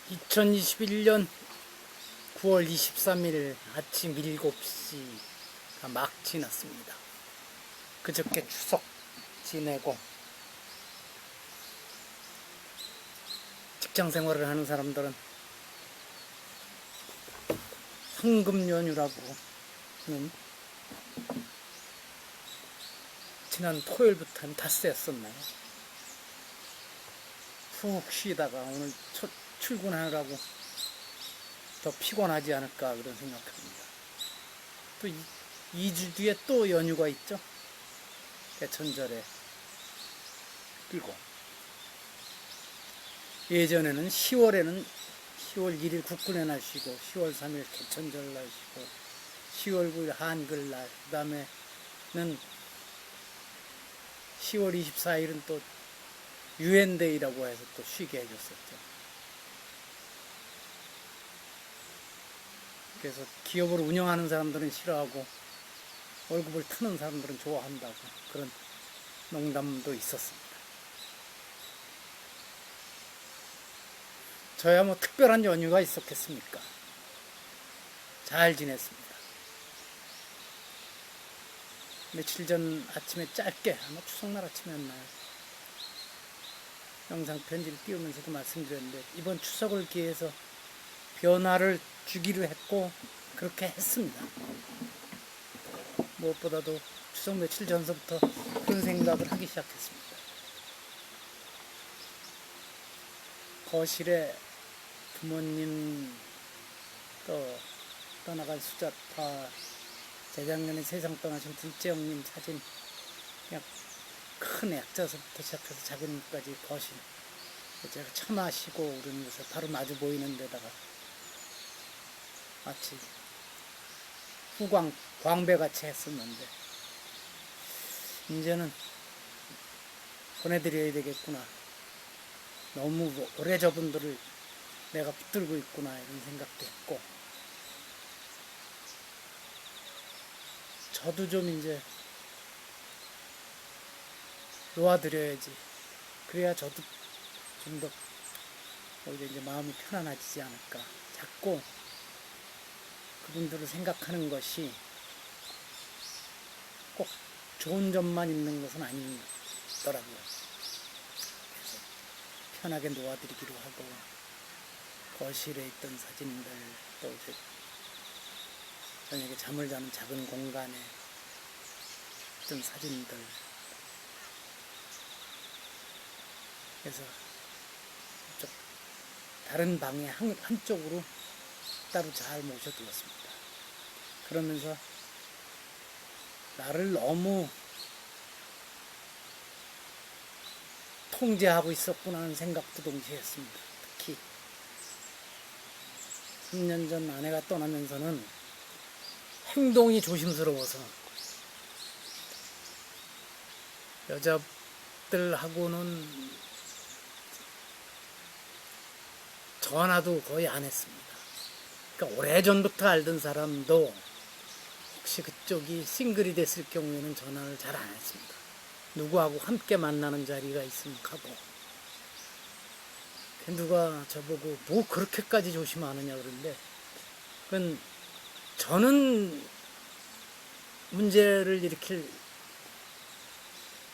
2021년 9월 23일 아침 7시가 막 지났습니다. 그저께 추석 지내고 직장 생활을 하는 사람들은 황금 연휴라고는 지난 토요일부터는 닷새였었나요? 푹 쉬다가 오늘 첫 출근하느라고 더 피곤하지 않을까 그런 생각합니다. 또 2주 뒤에 또 연휴가 있죠. 개천절에 끼고 예전에는 10월에는 10월 1일 국군의 날 쉬고 10월 3일 개천절 날 쉬고 10월 9일 한글날 그 다음에는 10월 24일은 또 유엔데이라고 해서 또 쉬게 해줬었죠. 그래서 기업을 운영하는 사람들은 싫어하고 월급을 타는 사람들은 좋아한다고 그런 농담도 있었습니다. 저야 뭐 특별한 연휴가 있었겠습니까? 잘 지냈습니다. 며칠 전 아침에 짧게 아마 추석날 아침이었나요? 영상 편지를 띄우면서도 말씀드렸는데 이번 추석을 기해서 변화를 주기로 했고 그렇게 했습니다. 무엇보다도 추석 며칠 전서부터 그런 생각을 하기 시작했습니다. 거실에 부모님 또 떠나간 수자파 재작년에 세상 떠나신 둘째 형님 사진 그냥 큰 액자서부터 시작해서 작은까지 거실 제가 차 마시고 그런 곳에 바로 마주 보이는 데다가 마치 후광 광배같이 했었는데 이제는 보내드려야 되겠구나. 너무 오래 저분들을 내가 붙들고 있구나 이런 생각도 했고 저도 좀 이제 놓아드려야지. 그래야 저도 좀 더 오히려 이제 마음이 편안해지지 않을까. 자꾸 그분들을 생각하는 것이 꼭 좋은 점만 있는 것은 아니더라고요. 그래서 편하게 놓아드리기로 하고 거실에 있던 사진들 또 이제 저녁에 잠을 자는 작은 공간에 있던 사진들 그래서 다른 방에 한쪽으로 따로 잘 모셔두었습니다. 그러면서 나를 너무 통제하고 있었구나 하는 생각도 동시에 했습니다. 특히 3년 전 아내가 떠나면서는 행동이 조심스러워서 여자들하고는 전화도 거의 안 했습니다. 그러니까 오래전부터 알던 사람도 혹시 그쪽이 싱글이 됐을 경우에는 전화를 잘 안 했습니다. 누구하고 함께 만나는 자리가 있으면 가고 누가 저보고 뭐 그렇게까지 조심하느냐 그러는데 그건 저는 문제를 일으키지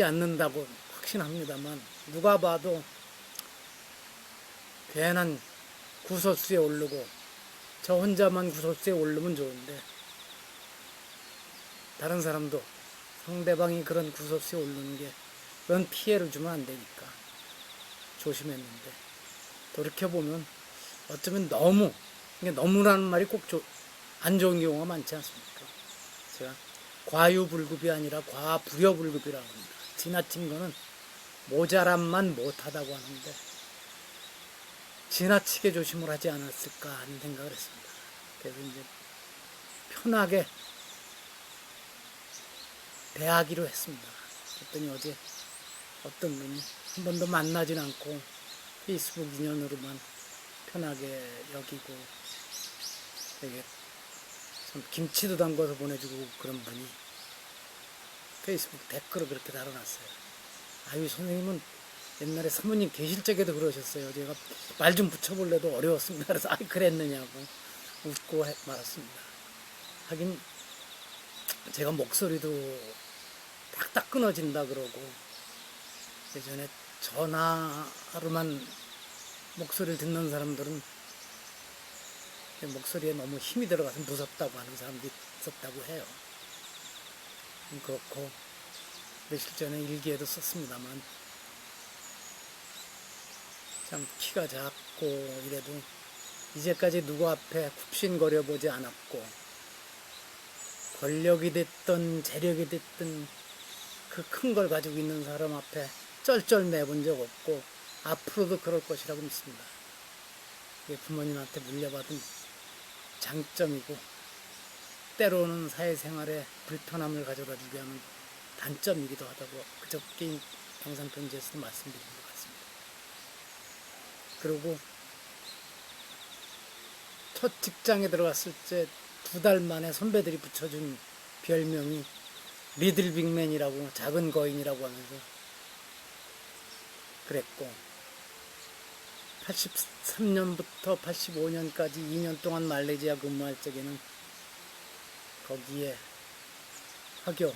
않는다고 확신합니다만 누가 봐도 괜한 구설수에 오르고 저 혼자만 구설수에 오르면 좋은데 다른 사람도 상대방이 그런 구설수에 오르는 게 그런 피해를 주면 안 되니까 조심했는데 돌이켜보면 어쩌면 너무라는 말이 꼭 안 좋은 경우가 많지 않습니까? 제가 과유불급이 아니라 과불여불급이라고 합니다. 지나친 거는 모자람만 못하다고 하는데 지나치게 조심을 하지 않았을까 하는 생각을 했습니다. 그래서 이제 편하게 대하기로 했습니다. 그랬더니 어제 어떤 분이 한 번도 만나진 않고 페이스북 인연으로만 편하게 여기고 되게 좀 김치도 담궈서 보내주고 그런 분이 페이스북 댓글을 그렇게 달아놨어요. 아유 선생님은 옛날에 사모님 계실 적에도 그러셨어요. 제가 말 좀 붙여볼래도 어려웠습니다. 그래서 아 그랬느냐고 웃고 말았습니다. 하긴 제가 목소리도 딱딱 끊어진다 그러고 예전에 전화로만 목소리를 듣는 사람들은 목소리에 너무 힘이 들어가서 무섭다고 하는 사람도 있었다고 해요. 그렇고 며칠 전에 일기에도 썼습니다만 참 키가 작고 이래도 이제까지 누구 앞에 굽신거려 보지 않았고 권력이 됐든 재력이 됐든 그 큰 걸 가지고 있는 사람 앞에 쩔쩔매본 적 없고 앞으로도 그럴 것이라고 믿습니다. 이게 부모님한테 물려받은 장점이고 때로는 사회생활에 불편함을 가져다 주게 하는 단점이기도 하다고 그저께 영상 편지에서도 말씀드린 것 같습니다. 그리고 첫 직장에 들어갔을 때 2달 만에 선배들이 붙여준 별명이 리들 빅맨이라고 작은 거인이라고 하면서 그랬고 83년부터 85년까지 2년 동안 말레이시아 근무할 적에는 거기에 화교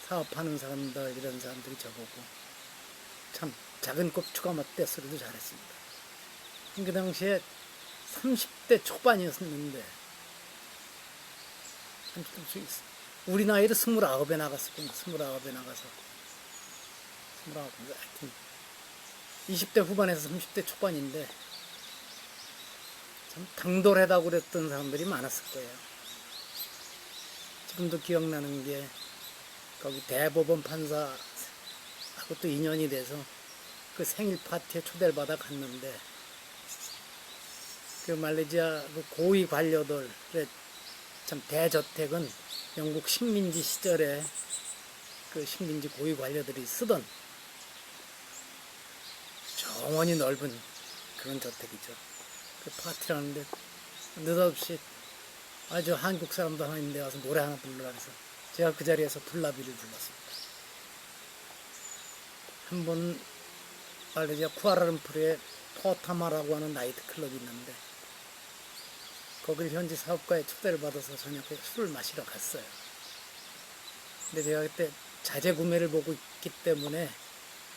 사업하는 사람들 이런 사람들이 저보고 참 작은 꼽추가 맞대 소리도 잘했습니다. 그 당시에 30대 초반이었는데 30대 우리 나이로 29에 나갔었군요. 29에 나가서 29, 하여튼 20대 후반에서 30대 초반인데 참 당돌하다고 그랬던 사람들이 많았을 거예요. 지금도 기억나는 게 거기 대법원 판사하고 또 인연이 돼서 그 생일 파티에 초대를 받아 갔는데 그 말레이시아 그 고위 관료들의 참 대저택은 영국 식민지 시절에 그 식민지 고위 관료들이 쓰던 정원이 넓은 그런 저택이죠. 그 파티를 하는데 느닷없이 아주 한국 사람도 하나 있는데 와서 노래 하나 부르라 해서 제가 그 자리에서 불나비를 불렀습니다. 한번 말레이시아 쿠알라룸푸르에 포타마라고 하는 나이트 클럽이 있는데 거길 현지 사업가의 초대를 받아서 저녁에 술을 마시러 갔어요. 근데 제가 그때 자재 구매를 보고 있기 때문에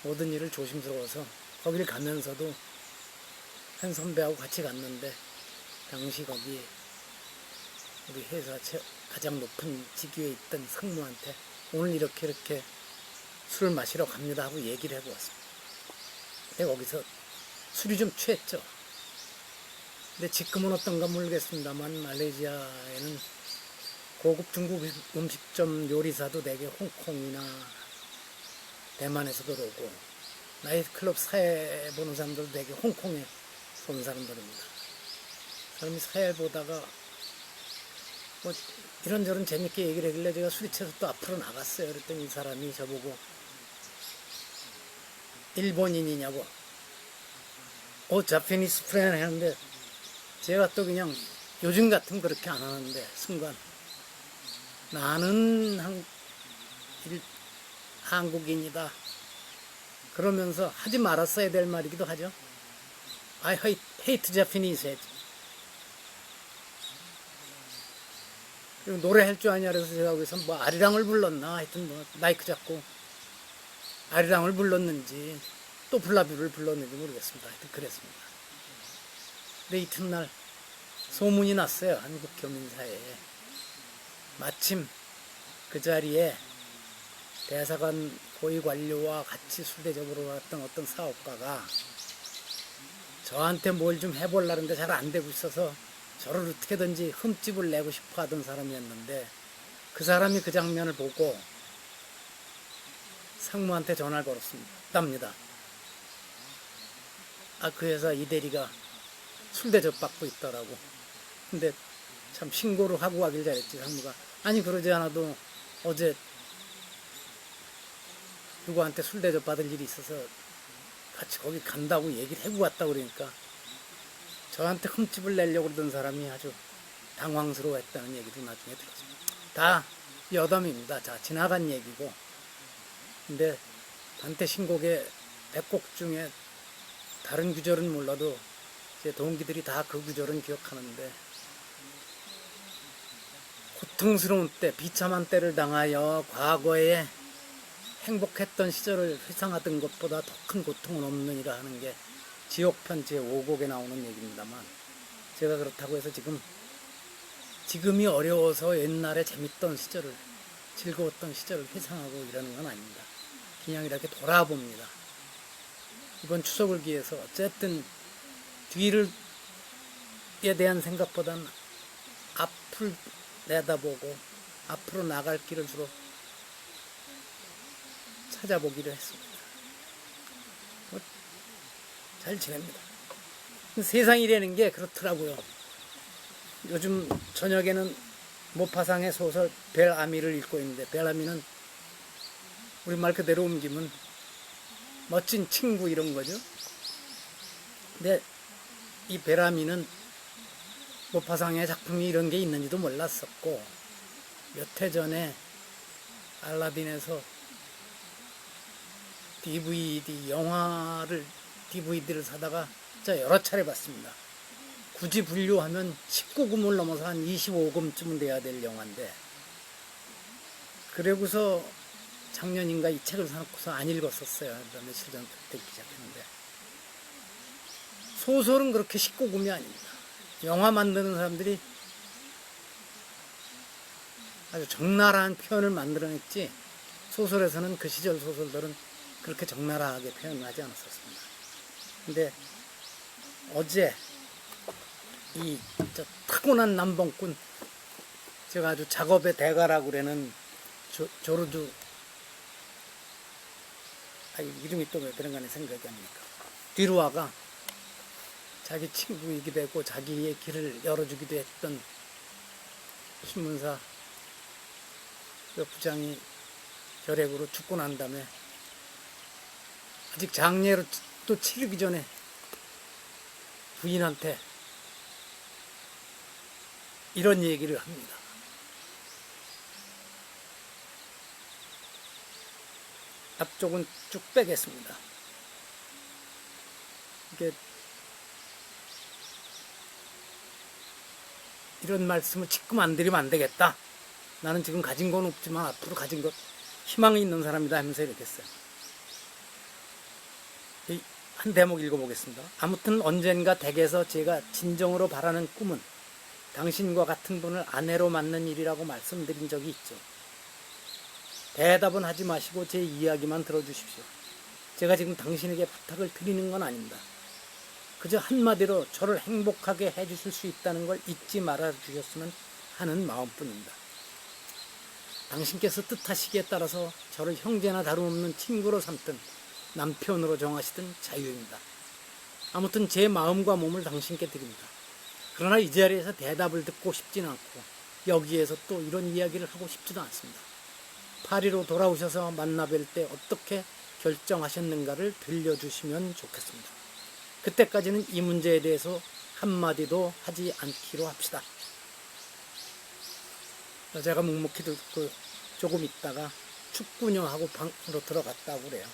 모든 일을 조심스러워서 거길 가면서도 한 선배하고 같이 갔는데 당시 거기 우리 회사 가장 높은 직위에 있던 상무한테 오늘 이렇게 술을 마시러 갑니다 하고 얘기를 해보았습니다. 근데 거기서 술이 좀 취했죠. 근데 지금은 어떤가 모르겠습니다만 말레이시아에는 고급 중국 음식점 요리사도 대개 홍콩이나 대만에서도 오고 나이트클럽 사회 보는 사람들도 대개 홍콩에 온 사람들입니다. 사람이 사회 보다가 뭐 이런저런 재밌게 얘기를 하길래 제가 술이 취해서 또 앞으로 나갔어요. 그랬더니 이 사람이 저보고 일본인이냐고 자페니스 프렌 했는데 제가 또 그냥 요즘 같으면 그렇게 안 하는데 순간 나는 한국인이다 그러면서 하지 말았어야 될 말이기도 하죠. I hate Japanese 했죠. 노래 할 줄 아냐 그래서 제가 거기서 뭐 아리랑을 불렀나 하여튼 뭐 마이크 잡고 아리랑을 불렀는지 또 블라뷰를 불렀는지 모르겠습니다. 하여튼 그랬습니다. 근데 이튿날 소문이 났어요. 한국 교민사회에. 마침 그 자리에 대사관 고위 관료와 같이 술 대접으로 왔던 어떤 사업가가 저한테 뭘 좀 해보려는데 잘 안 되고 있어서 저를 어떻게든지 흠집을 내고 싶어 하던 사람이었는데 그 사람이 그 장면을 보고 상무한테 전화를 걸었답니다. 그 회사 이 대리가 술 대접 받고 있더라고. 근데 참 신고를 하고 가길 잘했지. 상무가 아니 그러지 않아도 어제 누구한테 술 대접 받을 일이 있어서 같이 거기 간다고 얘기를 해고 갔다 그러니까 저한테 흠집을 내려고 그러던 사람이 아주 당황스러워했다는 얘기도 나중에 들었습니다. 다 여담입니다. 자, 지나간 얘기고 근데 단테 신곡에 100곡 중에 다른 구절은 몰라도 제 동기들이 다 그 구절은 기억하는데, 고통스러운 때, 비참한 때를 당하여 과거에 행복했던 시절을 회상하던 것보다 더 큰 고통은 없느니라 하는 게 지옥편 제5곡에 나오는 얘기입니다만, 제가 그렇다고 해서 지금이 어려워서 옛날에 재밌던 시절을, 즐거웠던 시절을 회상하고 이러는 건 아닙니다. 그냥 이렇게 돌아봅니다. 이번 추석을 기해서 어쨌든 뒤를 에 대한 생각보다는 앞을 내다보고 앞으로 나갈 길을 주로 찾아보기로 했습니다. 잘 지냅니다. 세상이라는 게 그렇더라고요. 요즘 저녁에는 모파상의 소설 벨아미를 읽고 있는데, 벨아미는 우리말 그대로 옮기면 멋진 친구 이런 거죠. 근데 이 벨아미는 모파상의 작품이 이런 게 있는지도 몰랐었고, 몇 해 전에 알라딘에서 DVD를 사다가 여러 차례 봤습니다. 굳이 분류하면 19금을 넘어서 한 25금쯤은 돼야 될 영화인데, 그러고서 작년인가 이 책을 사놓고서 안 읽었었어요. 며칠 전부터 읽기 시작했는데, 소설은 그렇게 19금이 아닙니다. 영화 만드는 사람들이 아주 적나라한 표현을 만들어냈지, 소설에서는 그 시절 소설들은 그렇게 적나라하게 표현하지 않았었습니다. 근데 어제 이 타고난 남봉꾼, 제가 아주 작업의 대가라고 그러는 조르주, 이름이 또 왜 그런 거는 생각이 안 납니까? 뒤루아가 자기 친구이기도 했고 자기의 길을 열어주기도 했던 신문사 그 부장이 결핵으로 죽고 난 다음에 아직 장례로 또 치르기 전에 부인한테 이런 얘기를 합니다. 앞쪽은 쭉 빼겠습니다. 이게 이런 말씀을 지금 안 드리면 안 되겠다. 나는 지금 가진 건 없지만 앞으로 가진 것, 희망이 있는 사람이다 하면서 이렇게 했어요. 한 대목 읽어보겠습니다. 아무튼 언젠가 댁에서 제가 진정으로 바라는 꿈은 당신과 같은 분을 아내로 맞는 일이라고 말씀드린 적이 있죠. 대답은 하지 마시고 제 이야기만 들어주십시오. 제가 지금 당신에게 부탁을 드리는 건 아닙니다. 그저 한마디로 저를 행복하게 해주실 수 있다는 걸 잊지 말아 주셨으면 하는 마음뿐입니다. 당신께서 뜻하시기에 따라서 저를 형제나 다름없는 친구로 삼든 남편으로 정하시든 자유입니다. 아무튼 제 마음과 몸을 당신께 드립니다. 그러나 이 자리에서 대답을 듣고 싶진 않고 여기에서 또 이런 이야기를 하고 싶지도 않습니다. 파리로 돌아오셔서 만나뵐 때 어떻게 결정하셨는가를 들려주시면 좋겠습니다. 그때까지는 이 문제에 대해서 한마디도 하지 않기로 합시다. 여자가 묵묵히 듣고 조금 있다가 춥군요 하고 방으로 들어갔다고 그래요.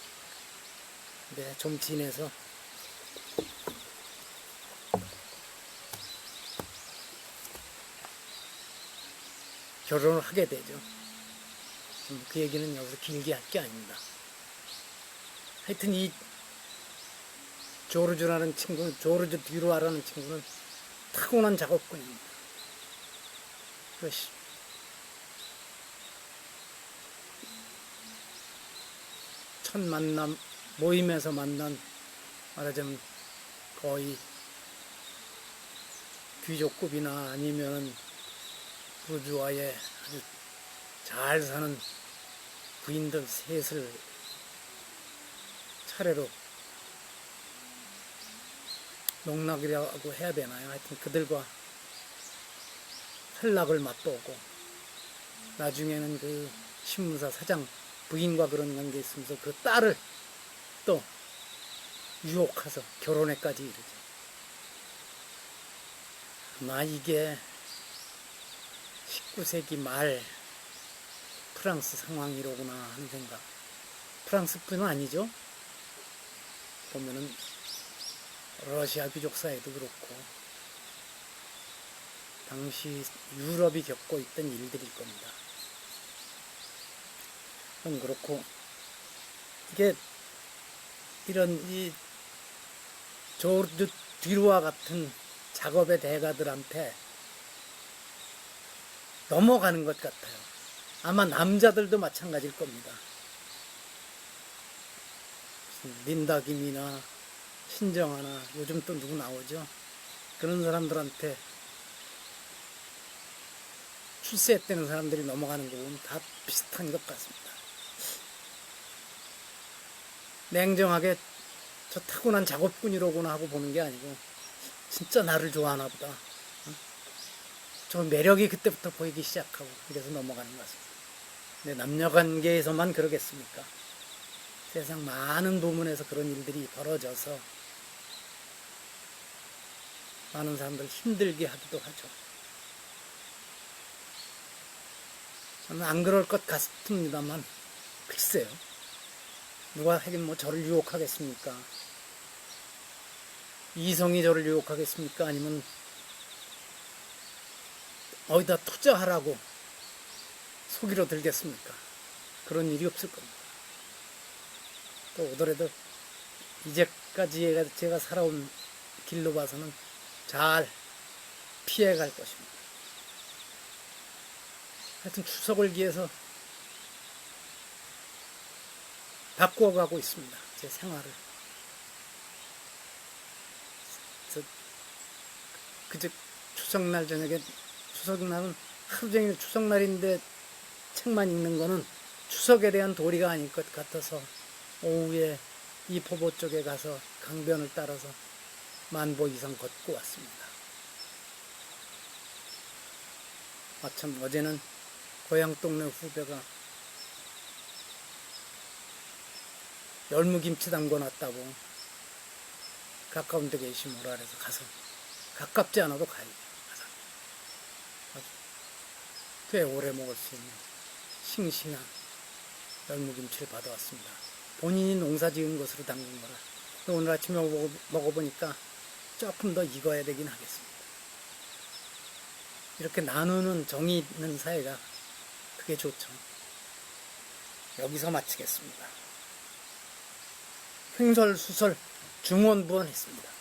근데 좀 지내서 결혼을 하게 되죠. 그 얘기는 여기서 길게 할 게 아닙니다. 하여튼 이 조르주라는 친구는, 조르주 뒤루아라는 친구는 타고난 작업꾼입니다. 첫 만남, 모임에서 만난, 말하자면 거의 귀족급이나 아니면 부르주아의 아주 잘 사는 부인들 셋을 차례로 농락이라고 해야 되나요? 하여튼 그들과 탈락을 맛보고 나중에는 그 신문사 사장 부인과 그런 관계에 있으면서 그 딸을 또 유혹해서 결혼에까지 이르죠. 아마 이게 19세기 말 프랑스 상황이로구나 하는 생각. 프랑스뿐은 아니죠. 보면은 러시아 귀족 사회도 그렇고 당시 유럽이 겪고 있던 일들일 겁니다. 그건 그렇고 이게 이런 이 조르드 뒤로와 같은 작업의 대가들한테 넘어가는 것 같아요. 아마 남자들도 마찬가지일 겁니다. 린다 김이나 신정아나 요즘 또 누구 나오죠? 그런 사람들한테 출세했다는 사람들이 넘어가는 거 보면 다 비슷한 것 같습니다. 냉정하게 저 타고난 작업꾼이로구나 하고 보는 게 아니고 진짜 나를 좋아하나 보다. 저 매력이 그때부터 보이기 시작하고 그래서 넘어가는 것 같습니다. 근데 남녀관계에서만 그러겠습니까? 세상 많은 부문에서 그런 일들이 벌어져서 많은 사람들 힘들게 하기도 하죠. 저는 안 그럴 것 같습니다만 글쎄요. 누가 하긴 뭐 저를 유혹하겠습니까? 이성이 저를 유혹하겠습니까? 아니면 어디다 투자하라고 속이로 들겠습니까? 그런 일이 없을 겁니다. 또 오더라도 이제까지 제가 살아온 길로 봐서는 잘 피해갈 것입니다. 하여튼 추석을 기해서 바꾸어가고 있습니다. 제 생활을. 그저 추석날 저녁에, 추석날은 하루 종일 추석날인데 책만 읽는 거는 추석에 대한 도리가 아닐 것 같아서 오후에 이포보 쪽에 가서 강변을 따라서 10,000보 이상 걷고 왔습니다. 마침 어제는 고향 동네 후배가 열무김치 담궈놨다고 가까운 데 계시면 오라 그래서 가서 가깝지 않아도 가요. 꽤 오래 먹을 수 있는 싱싱한 열무김치를 받아왔습니다. 본인이 농사 지은 것으로 담근 거라. 오늘 아침에 먹어보니까 조금 더 익어야 되긴 하겠습니다. 이렇게 나누는 정이 있는 사회가 그게 좋죠. 여기서 마치겠습니다. 횡설수설 중언부언했습니다.